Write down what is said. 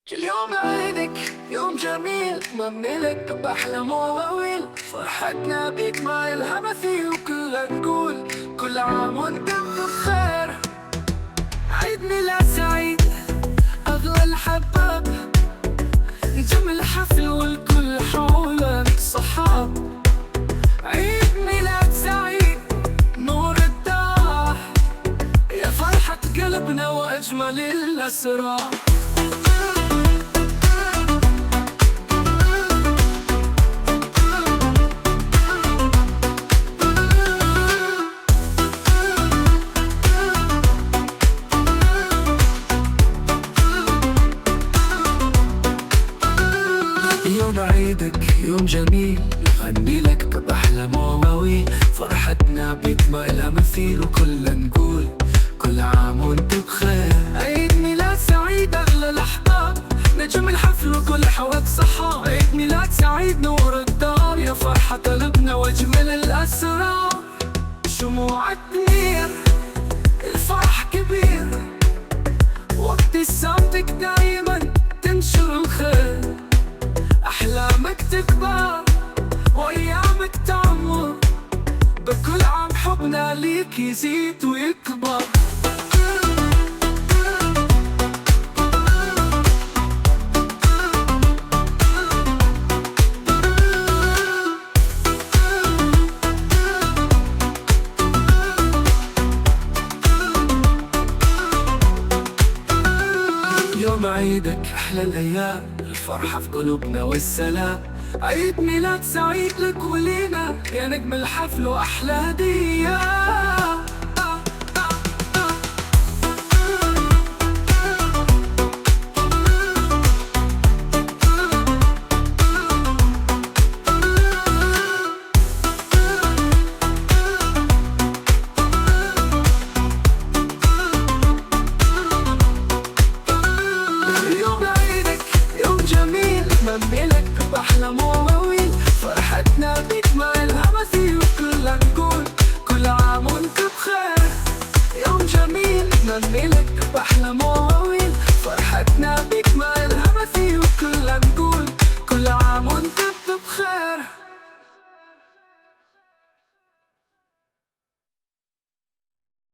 كل يوم عيدك يوم جميل مملك بأحلى مواويل، فرحتنا بيك ما إلها مثيل، وكلنا نقول كل عام وانت بخير. عيد ميلاد سعيد أغلى الحباب، نجم الحفل والكل حولك صحاب. عيد ميلاد سعيد نور الدار، يا فرحة قلبنا وأجمل الأسرار. يوم عيدك يوم جميل نغني لك بأحلى مواويل، فرحتنا بيك ما إلها مثيل، وكلنا نقول كل عام وانت بخير. عيد ميلاد سعيد أغلى الأحباب، نجم الحفل وكل حولك صحاب. عيد ميلاد سعيد نور الدار، يا فرحة قلبنا واجمل الأسرار. شموع تنير الفرح كبير، وابتسامتك دايما تنشر الخير. أحلامك تكبر وأيامك تعمر، بكل عام حبنا ليك يزيد ويكبر. يوم عيدك أحلى الأيام، الفرحة في قلوبنا والسلام. عيد ميلاد سعيد لك ولينا، يا نجم الحفل وأحلى هدية. مملك بأحلى مواويل، فرحتنا بيك ما إلها مثيل، وكلنا نقول كل عام وانت بخير. يوم جميل مملك بأحلى مواويل، فرحتنا بيك ما